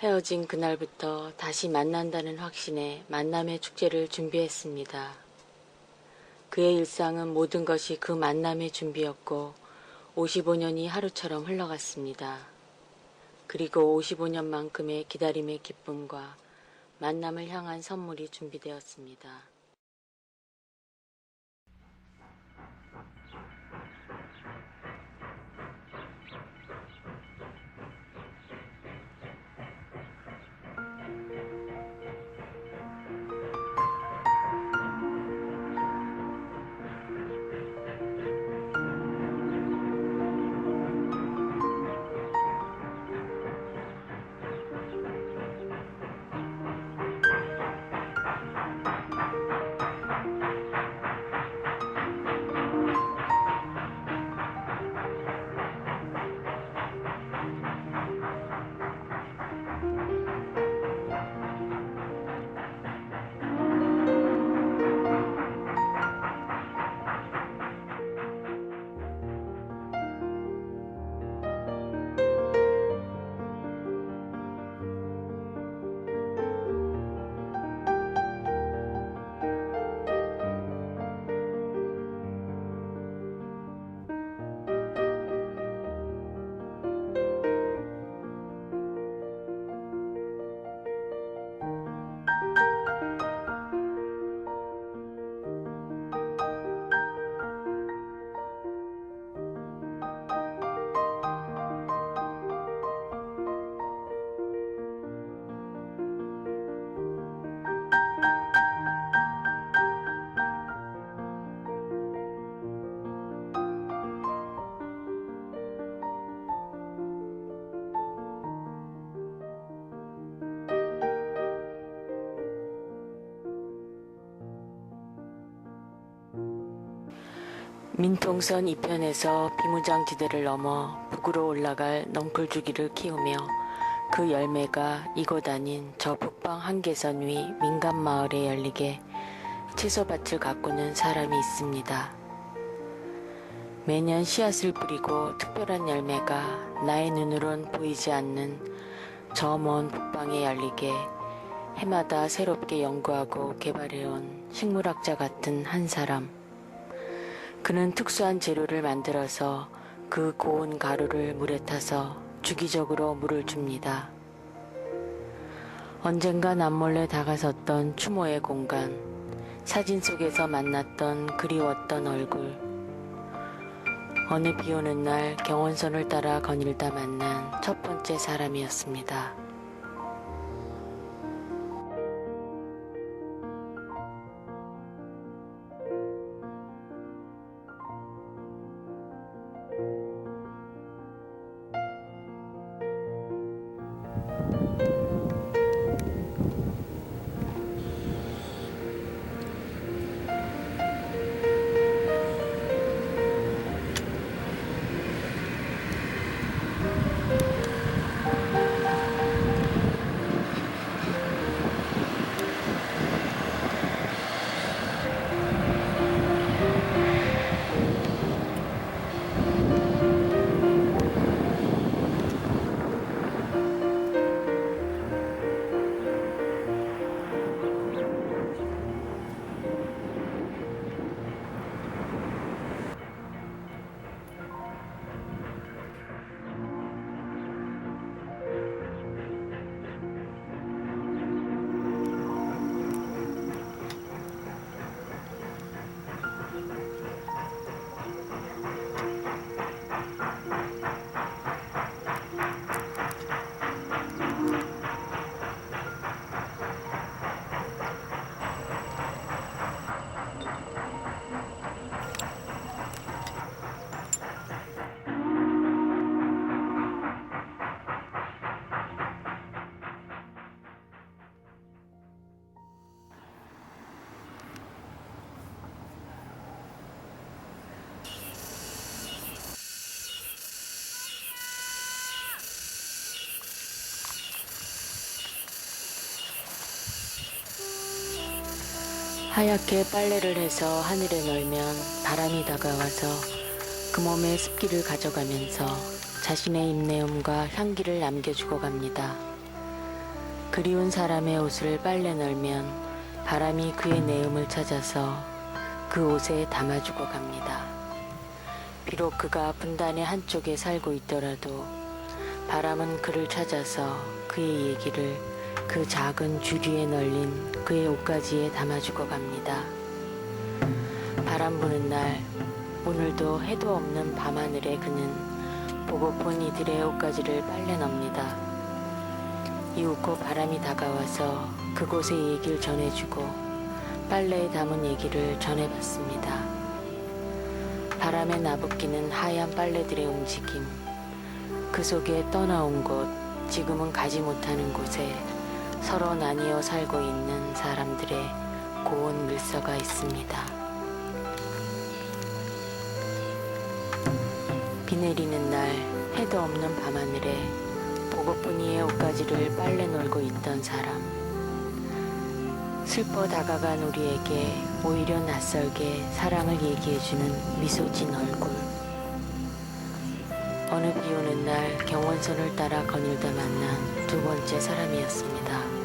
헤어진 그날부터 다시 만난다는 확신에 만남의 축제를 준비했습니다. 그의 일상은 모든 것이 그 만남의 준비였고 55년이 하루처럼 흘러갔습니다. 그리고 55년만큼의 기다림의 기쁨과 만남을 향한 선물이 준비되었습니다. 민통선 이편에서 비무장지대를 넘어 북으로 올라갈 넝쿨주기를 키우며 그 열매가 이곳 아닌 저 북방 한계선 위 민간마을에 열리게 채소밭을 가꾸는 사람이 있습니다. 매년 씨앗을 뿌리고 특별한 열매가 나의 눈으론 보이지 않는 저 먼 북방에 열리게 해마다 새롭게 연구하고 개발해온 식물학자 같은 한 사람. 그는 특수한 재료를 만들어서 그 고운 가루를 물에 타서 주기적으로 물을 줍니다. 언젠가 남몰래 다가섰던 추모의 공간, 사진 속에서 만났던 그리웠던 얼굴, 어느 비오는 날 경원선을 따라 거닐다 만난 첫 번째 사람이었습니다. 하얗게 빨래를 해서 하늘에 널면 바람이 다가와서 그 몸의 습기를 가져가면서 자신의 입내음과 향기를 남겨주고 갑니다. 그리운 사람의 옷을 빨래 널면 바람이 그의 내음을 찾아서 그 옷에 담아주고 갑니다. 비록 그가 분단의 한쪽에 살고 있더라도 바람은 그를 찾아서 그의 얘기를 그 작은 주리에 널린 그의 옷가지에 담아주고 갑니다. 바람 부는 날, 오늘도 해도 없는 밤하늘에 그는 보고픈 이들의 옷가지를 빨래 놉니다. 이윽고 바람이 다가와서 그곳의 얘기를 전해주고 빨래에 담은 얘기를 전해봤습니다. 바람에 나부끼는 하얀 빨래들의 움직임, 그 속에 떠나온 곳, 지금은 가지 못하는 곳에 서로 나뉘어 살고 있는 사람들의 고운 밀서가 있습니다. 비 내리는 날, 해도 없는 밤하늘에 보고픈 이의 옷가지를 빨래 널고 있던 사람, 슬퍼 다가간 우리에게 오히려 낯설게 사랑을 얘기해주는 미소 진 얼굴. 어느 비 오는 날 경원선을 따라 거닐다 만난 두 번째 사람이었습니다.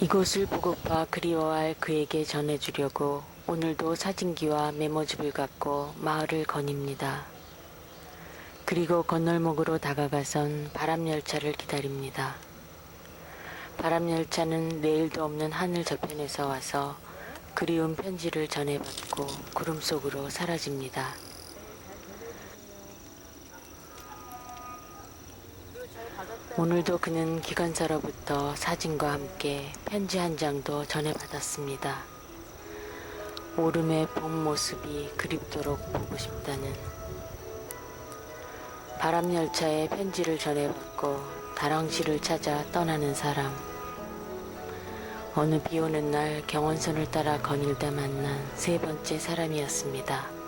이곳을 보고파 그리워할 그에게 전해주려고 오늘도 사진기와 메모집을 갖고 마을을 거닙니다. 그리고 건널목으로 다가가선 바람열차를 기다립니다. 바람열차는 내일도 없는 하늘 저편에서 와서 그리운 편지를 전해받고 구름 속으로 사라집니다. 오늘도 그는 기관사로부터 사진과 함께 편지 한 장도 전해받았습니다. 오름의 봄 모습이 그립도록 보고 싶다는. 바람열차에 편지를 전해받고 다랑시를 찾아 떠나는 사람. 어느 비 오는 날 경원선을 따라 거닐다 만난 세 번째 사람이었습니다.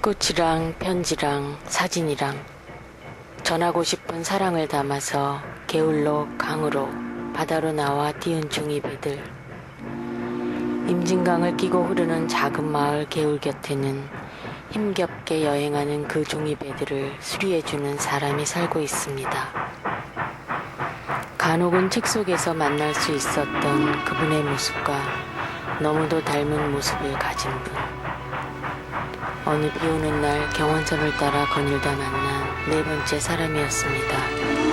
꽃이랑 편지랑 사진이랑 전하고 싶은 사랑을 담아서 개울로 강으로 바다로 나와 띄운 종이배들. 임진강을 끼고 흐르는 작은 마을 개울 곁에는 힘겹게 여행하는 그 종이배들을 수리해주는 사람이 살고 있습니다. 간혹은 책 속에서 만날 수 있었던 그분의 모습과 너무도 닮은 모습을 가진 분. 어느 비 오는 날 경원섬을 따라 거닐다 만난 네 번째 사람이었습니다.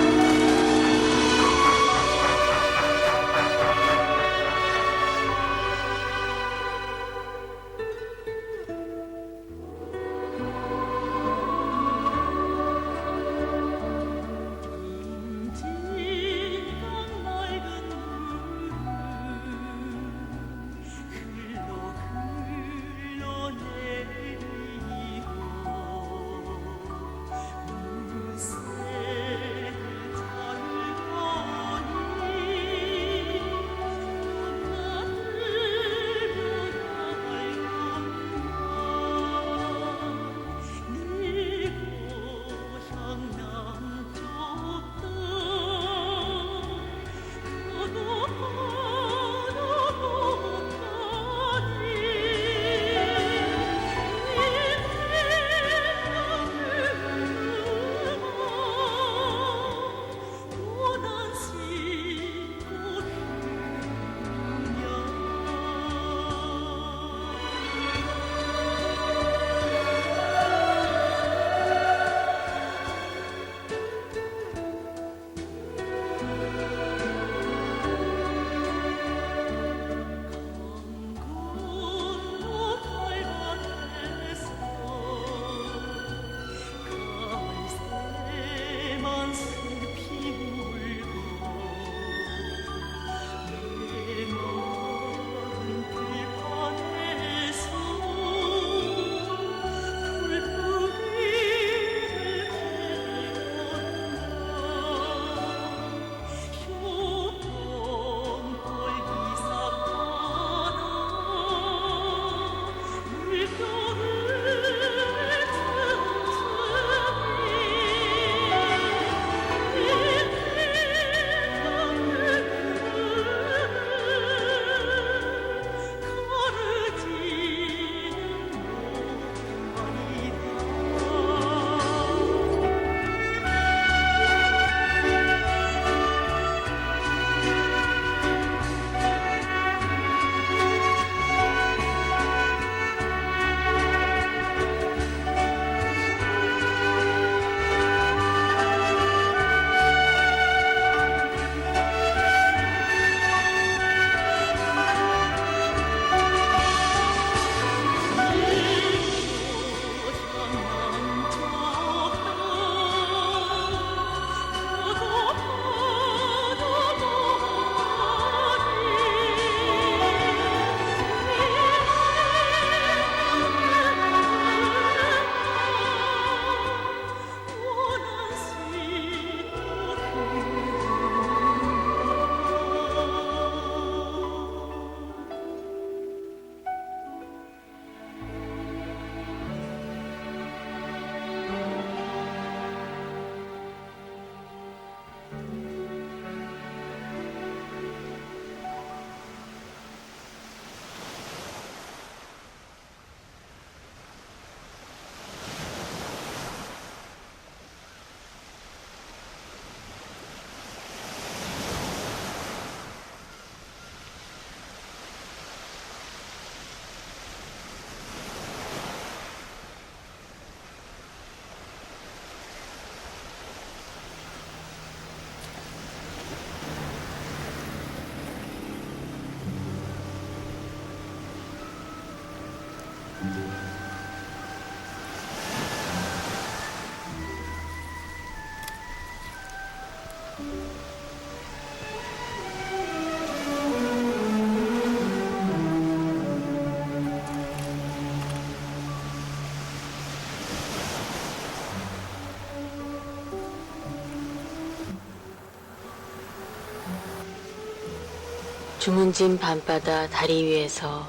주문진 밤바다 다리 위에서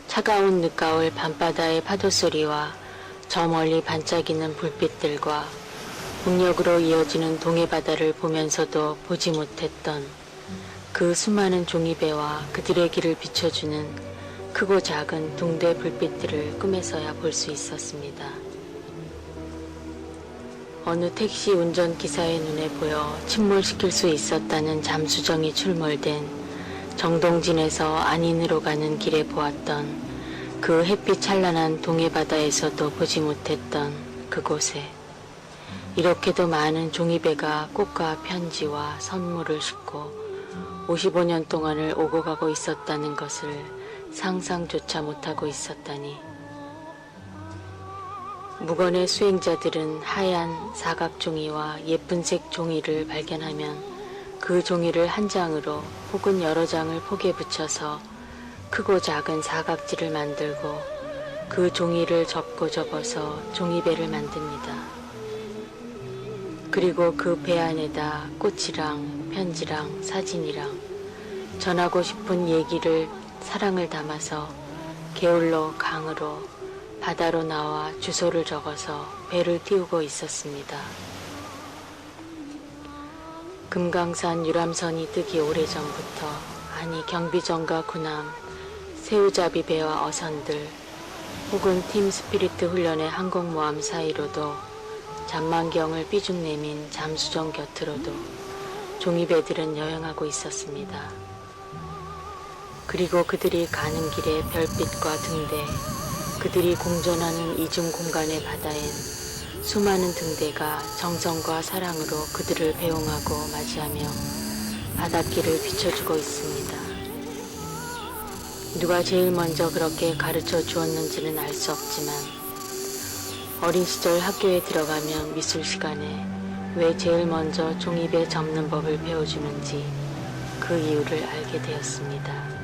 차가운 늦가을 밤바다의 파도 소리와 저 멀리 반짝이는 불빛들과 북녘으로 이어지는 동해바다를 보면서도 보지 못했던 그 수많은 종이배와 그들의 길을 비춰주는 크고 작은 둥대 불빛들을 꿈에서야 볼 수 있었습니다. 어느 택시 운전기사의 눈에 보여 침몰시킬 수 있었다는 잠수정이 출몰된 정동진에서 안인으로 가는 길에 보았던 그 햇빛 찬란한 동해바다에서도 보지 못했던 그곳에 이렇게도 많은 종이배가 꽃과 편지와 선물을 싣고 55년 동안을 오고 가고 있었다는 것을 상상조차 못하고 있었다니. 무건의 수행자들은 하얀 사각종이와 예쁜색 종이를 발견하면 그 종이를 한 장으로 혹은 여러 장을 폭에 붙여서 크고 작은 사각지를 만들고 그 종이를 접고 접어서 종이배를 만듭니다. 그리고 그 배 안에다 꽃이랑 편지랑 사진이랑 전하고 싶은 얘기를 사랑을 담아서 게을러 강으로 바다로 나와 주소를 적어서 배를 띄우고 있었습니다. 금강산 유람선이 뜨기 오래전부터 아니 경비정과 군함, 새우잡이 배와 어선들 혹은 팀 스피리트 훈련의 항공모함 사이로도 잠만경을 삐죽 내민 잠수정 곁으로도 종이배들은 여행하고 있었습니다. 그리고 그들이 가는 길의 별빛과 등대, 그들이 공존하는 이중 공간의 바다엔 수많은 등대가 정성과 사랑으로 그들을 배웅하고 맞이하며 바닷길을 비춰주고 있습니다. 누가 제일 먼저 그렇게 가르쳐 주었는지는 알 수 없지만 어린 시절 학교에 들어가면 미술 시간에 왜 제일 먼저 종이배 접는 법을 배워주는지 그 이유를 알게 되었습니다.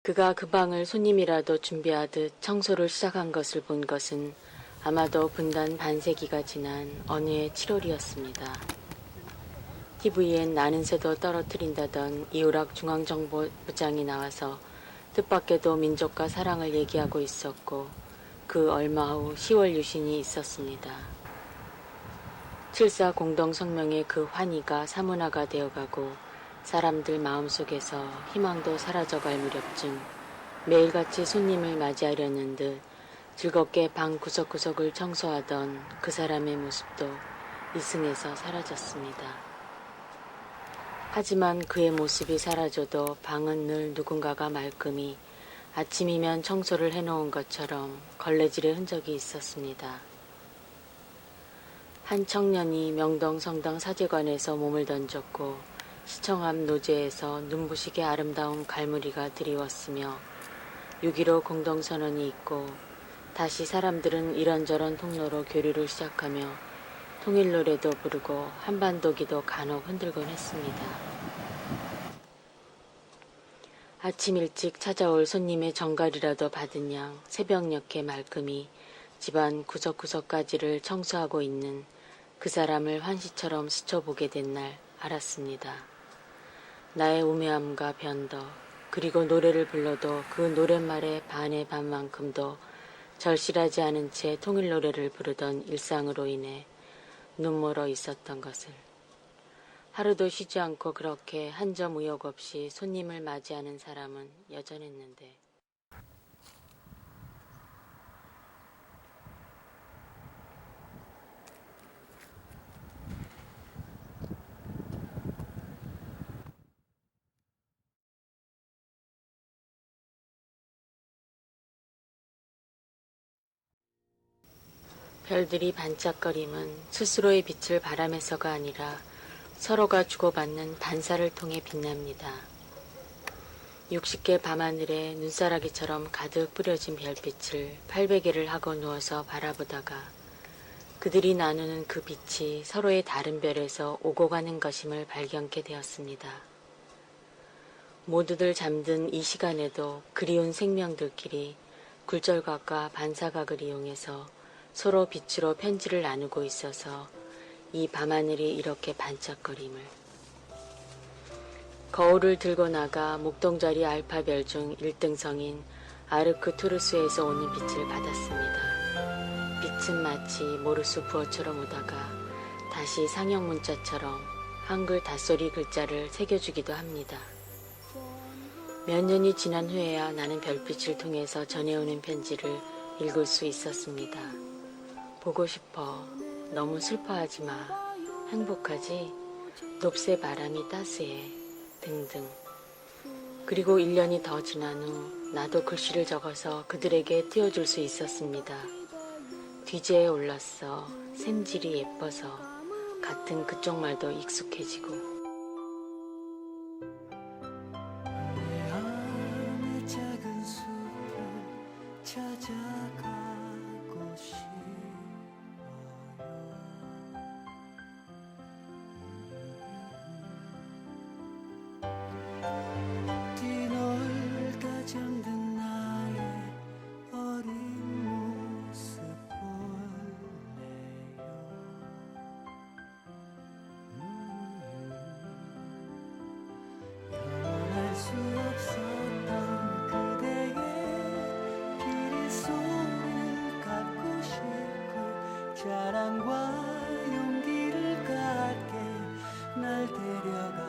그가 그 방을 손님이라도 준비하듯 청소를 시작한 것을 본 것은 아마도 분단 반세기가 지난 어느 해 7월이었습니다. TV엔 나는 새도 떨어뜨린다던 이우락 중앙정보부장이 나와서 뜻밖에도 민족과 사랑을 얘기하고 있었고 그 얼마 후 10월 유신이 있었습니다. 7.4 공동성명의 그 환희가 사문화가 되어가고 사람들 마음속에서 희망도 사라져갈 무렵쯤 매일같이 손님을 맞이하려는 듯 즐겁게 방 구석구석을 청소하던 그 사람의 모습도 이승에서 사라졌습니다. 하지만 그의 모습이 사라져도 방은 늘 누군가가 말끔히 아침이면 청소를 해놓은 것처럼 걸레질의 흔적이 있었습니다. 한 청년이 명동 성당 사제관에서 몸을 던졌고 시청 앞 노제에서 눈부시게 아름다운 갈무리가 드리웠으며 6.15 공동선언이 있고 다시 사람들은 이런저런 통로로 교류를 시작하며 통일노래도 부르고 한반도기도 간혹 흔들곤 했습니다. 아침 일찍 찾아올 손님의 정갈이라도 받은 양 새벽녘에 말끔히 집안 구석구석까지를 청소하고 있는 그 사람을 환시처럼 스쳐보게 된 날 알았습니다. 나의 우매함과 변덕 그리고 노래를 불러도 그 노랫말의 반의 반만큼도 절실하지 않은 채 통일노래를 부르던 일상으로 인해 눈멀어 있었던 것을. 하루도 쉬지 않고 그렇게 한 점 의욕 없이 손님을 맞이하는 사람은 여전했는데 별들이 반짝거림은 스스로의 빛을 바람에서가 아니라 서로가 주고받는 반사를 통해 빛납니다. 60개 밤하늘에 눈사라기처럼 가득 뿌려진 별빛을 800개를 하고 누워서 바라보다가 그들이 나누는 그 빛이 서로의 다른 별에서 오고 가는 것임을 발견케 되었습니다. 모두들 잠든 이 시간에도 그리운 생명들끼리 굴절각과 반사각을 이용해서 서로 빛으로 편지를 나누고 있어서 이 밤하늘이 이렇게 반짝거림을. 거울을 들고 나가 목동자리 알파별 중 1등성인 아르크투루스에서 오는 빛을 받았습니다. 빛은 마치 모르스 부어처럼 오다가 다시 상형 문자처럼 한글 닷소리 글자를 새겨주기도 합니다. 몇 년이 지난 후에야 나는 별빛을 통해서 전해오는 편지를 읽을 수 있었습니다. 보고 싶어. 너무 슬퍼하지 마. 행복하지? 높새 바람이 따스해. 등등. 그리고 1년이 더 지난 후 나도 글씨를 적어서 그들에게 띄워줄 수 있었습니다. 뒤제에 올랐어. 샘질이 예뻐서. 같은 그쪽 말도 익숙해지고. 사랑과 용기를 갖게 날 데려가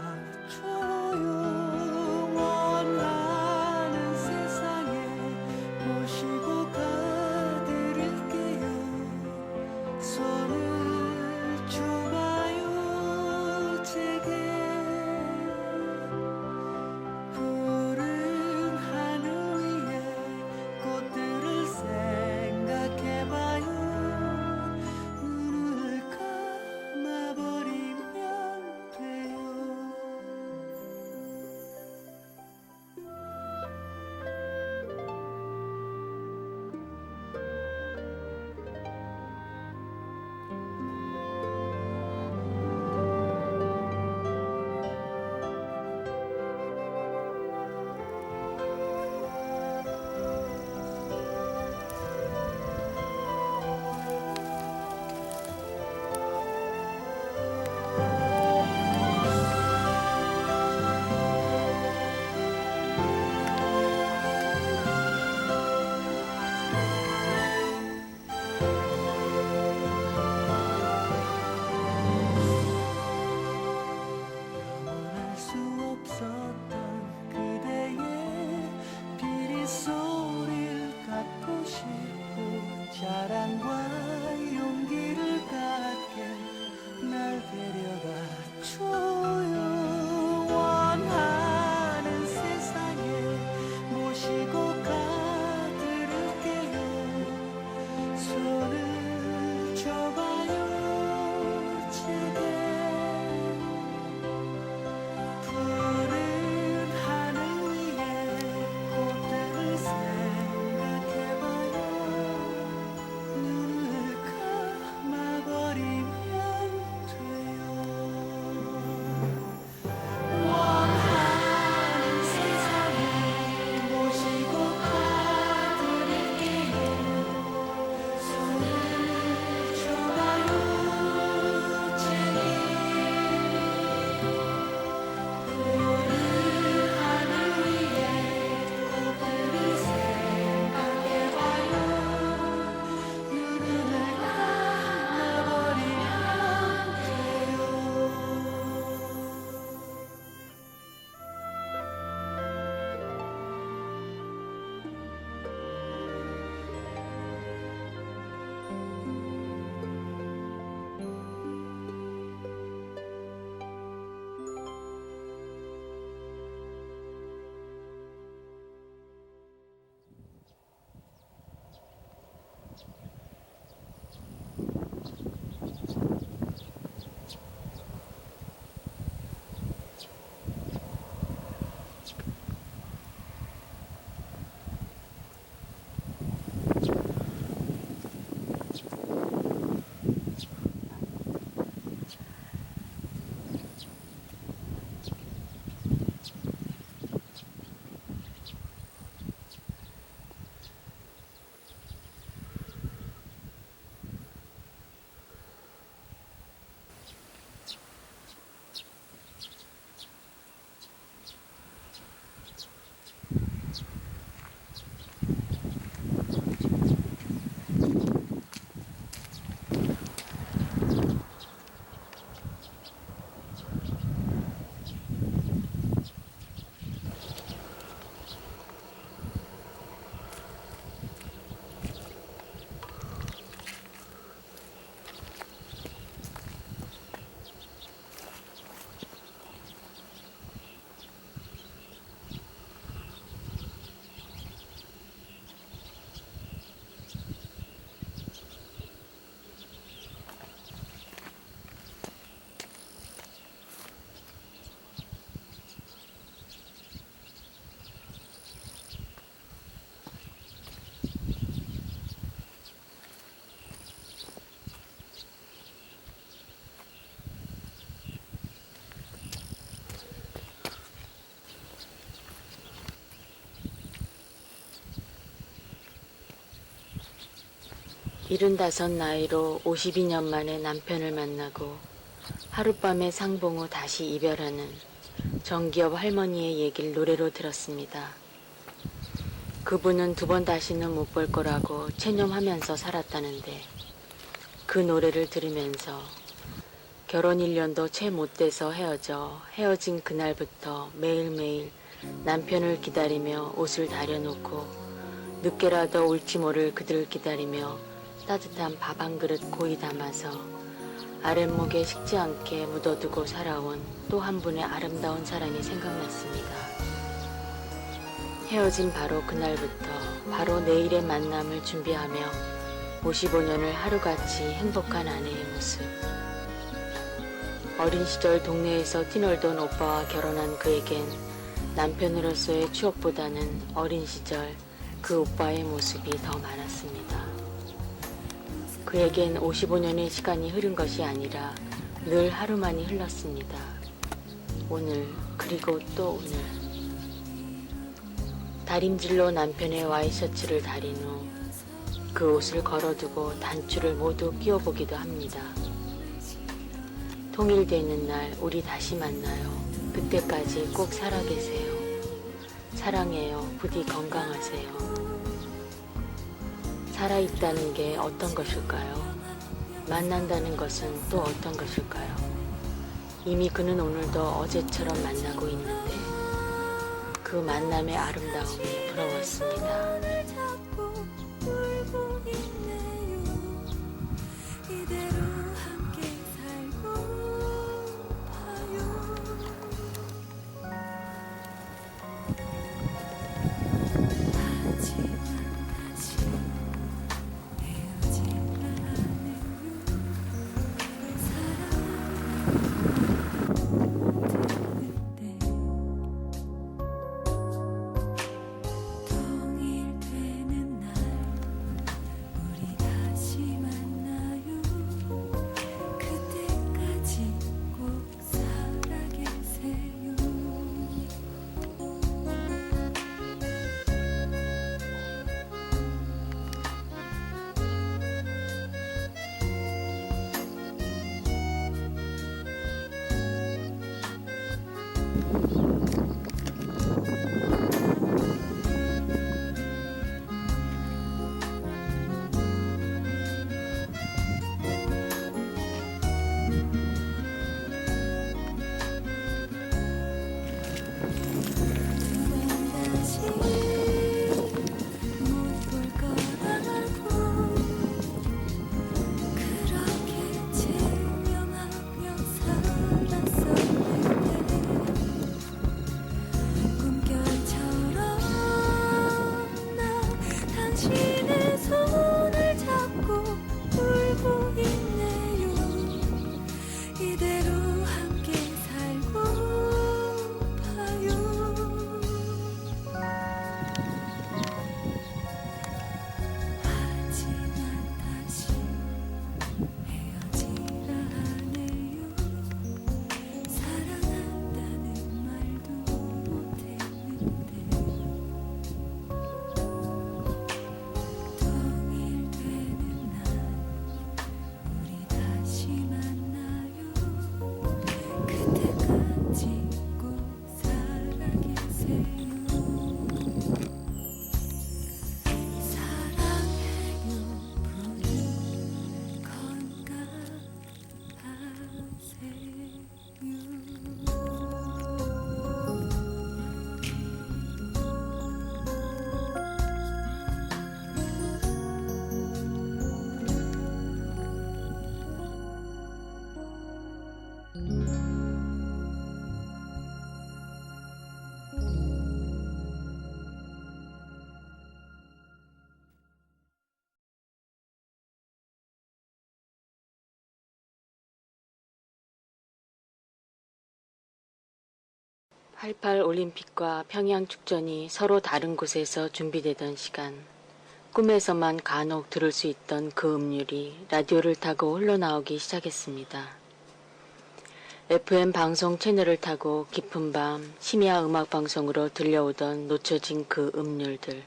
줘요. 원하는 세상에 모시고 가드릴게요. 손을 줘봐요 제게. 푸른 하늘 위에 꽃들을 생각해봐요. 눈을 75 나이로 52년 만에 남편을 만나고 하룻밤에 상봉 후 다시 이별하는 정기업 할머니의 얘기를 노래로 들었습니다. 그분은 2번 다시는 못 볼 거라고 체념하면서 살았다는데 그 노래를 들으면서 결혼 1년도 채 못 돼서 헤어진 그날부터 매일매일 남편을 기다리며 옷을 다려놓고 늦게라도 올지 모를 그들을 기다리며 따뜻한 밥 한 그릇 고이 담아서 아랫목에 식지 않게 묻어두고 살아온 또 한 분의 아름다운 사랑이 생각났습니다. 헤어진 바로 그날부터 바로 내일의 만남을 준비하며 55년을 하루같이 행복한 아내의 모습. 어린 시절 동네에서 뛰놀던 오빠와 결혼한 그에겐 남편으로서의 추억보다는 어린 시절 그 오빠의 모습이 더 많았습니다. 그에겐 55년의 시간이 흐른 것이 아니라 늘 하루만이 흘렀습니다. 오늘 그리고 또 오늘. 다림질로 남편의 와이셔츠를 다린 후 그 옷을 걸어두고 단추를 모두 끼워보기도 합니다. 통일되는 날 우리 다시 만나요. 그때까지 꼭 살아계세요. 사랑해요. 부디 건강하세요. 살아있다는 게 어떤 것일까요? 만난다는 것은 또 어떤 것일까요? 이미 그는 오늘도 어제처럼 만나고 있는데 그 만남의 아름다움이 부러웠습니다. (88) 올림픽과 평양 축전이 서로 다른 곳에서 준비되던 시간, 꿈에서만 간혹 들을 수 있던 그 음률이 라디오를 타고 흘러나오기 시작했습니다. FM 방송 채널을 타고 깊은 밤 심야 음악 방송으로 들려오던 놓쳐진 그 음률들.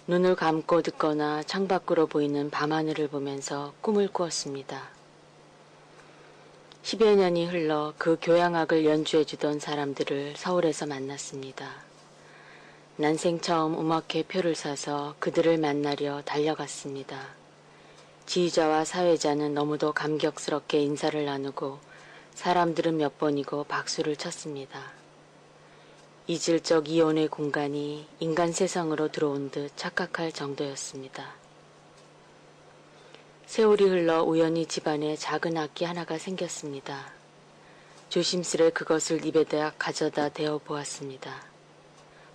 눈을 감고 듣거나 창밖으로 보이는 밤하늘을 보면서 꿈을 꾸었습니다. 10여 년이 흘러 그 교향악을 연주해주던 사람들을 서울에서 만났습니다. 난생 처음 음악회 표를 사서 그들을 만나려 달려갔습니다. 지휘자와 사회자는 너무도 감격스럽게 인사를 나누고 사람들은 몇 번이고 박수를 쳤습니다. 잊을 적 이혼의 공간이 인간 세상으로 들어온 듯 착각할 정도였습니다. 세월이 흘러 우연히 집안에 작은 악기 하나가 생겼습니다. 조심스레 그것을 입에다 가져다 대어 보았습니다.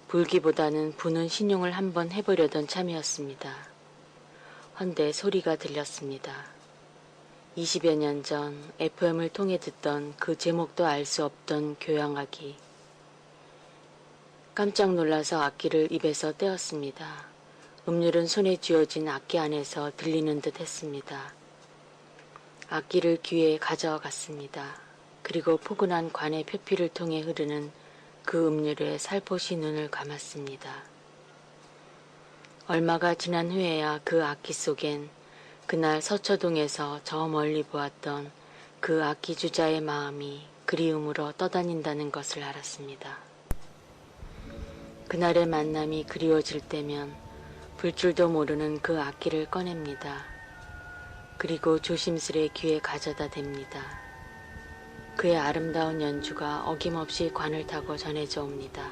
불기보다는 부는 신용을 한번 해보려던 참이었습니다. 헌데 소리가 들렸습니다. 20여 년 전 FM을 통해 듣던 그 제목도 알 수 없던 교향악이. 깜짝 놀라서 악기를 입에서 떼었습니다. 음률은 손에 쥐어진 악기 안에서 들리는 듯 했습니다. 악기를 귀에 가져갔습니다. 그리고 포근한 관의 표피를 통해 흐르는 그 음률에 살포시 눈을 감았습니다. 얼마가 지난 후에야 그 악기 속엔 그날 서초동에서 저 멀리 보았던 그 악기 주자의 마음이 그리움으로 떠다닌다는 것을 알았습니다. 그날의 만남이 그리워질 때면 불 줄도 모르는 그 악기를 꺼냅니다. 그리고 조심스레 귀에 가져다 댑니다. 그의 아름다운 연주가 어김없이 관을 타고 전해져 옵니다.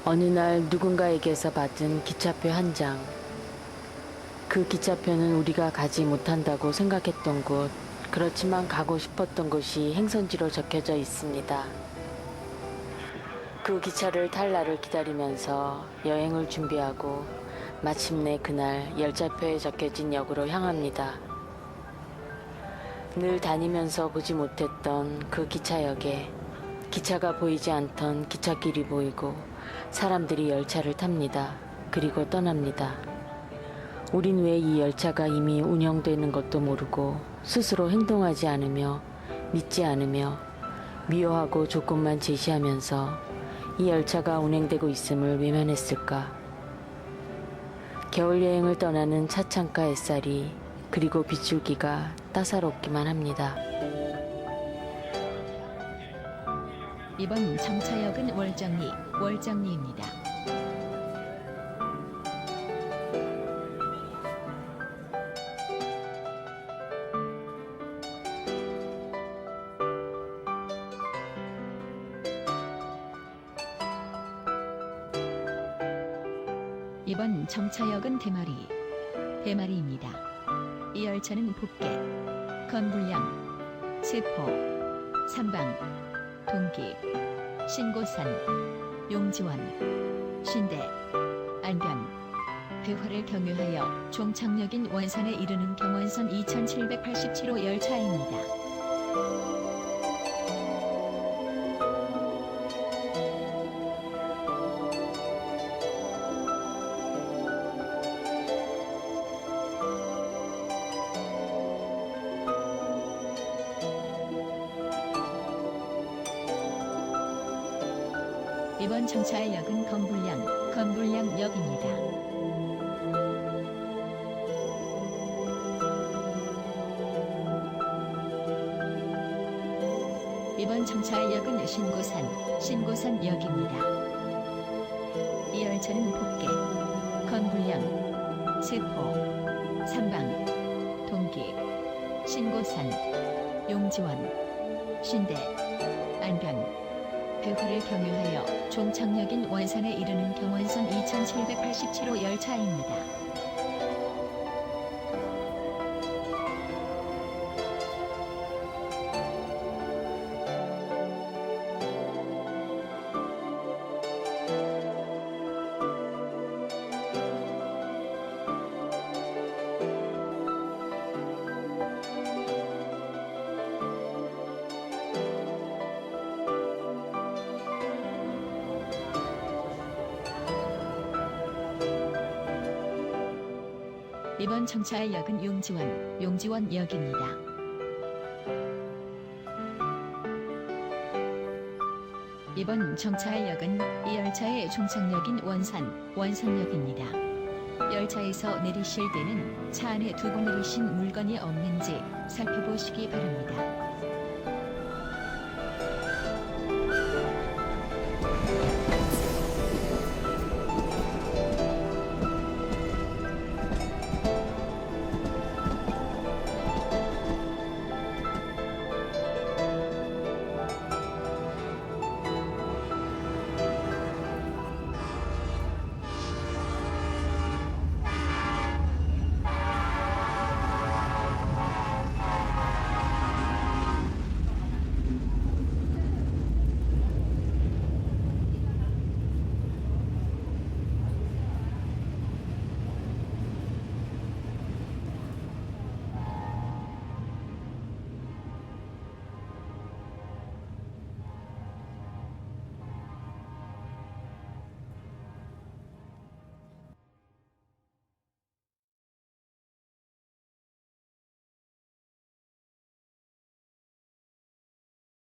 어느 날 누군가에게서 받은 기차표 한 장. 그 기차표는 우리가 가지 못한다고 생각했던 곳, 그렇지만 가고 싶었던 곳이 행선지로 적혀져 있습니다. 그 기차를 탈 날을 기다리면서 여행을 준비하고 마침내 그날 열차표에 적혀진 역으로 향합니다. 늘 다니면서 보지 못했던 그 기차역에 기차가 보이지 않던 기찻길이 보이고 사람들이 열차를 탑니다. 그리고 떠납니다. 우린 왜 이 열차가 이미 운영되는 것도 모르고 스스로 행동하지 않으며 믿지 않으며 미워하고 조건만 제시하면서 이 열차가 운행되고 있음을 외면했을까? 겨울 여행을 떠나는 차창가 햇살이 그리고 빗줄기가 따사롭기만 합니다. 이번 정차역은 월정리입니다. 이번 정차역은 대마리입니다. 이 열차는 복개, 건불량, 세포, 삼방, 동기, 신고산, 용지원, 신대, 안변, 배화를 경유하여 종착역인 원산에 이르는 경원선 2787호 열차입니다. 이번 정차의 역은 건불량역입니다. 이번 정차의 역은 신고산역입니다. 이 열차는 복개, 건불량, 세포, 삼방, 동기, 신고산, 용지원, 신대, 안변, 배화를 경유하여 종착역인 원산에 이르는 경원선 2787호 열차입니다. 이번 정차의 역은 용지원역입니다. 이번 정차의 역은 이 열차의 종착역인 원산역입니다. 열차에서 내리실 때는 차 안에 두고 내리신 물건이 없는지 살펴보시기 바랍니다.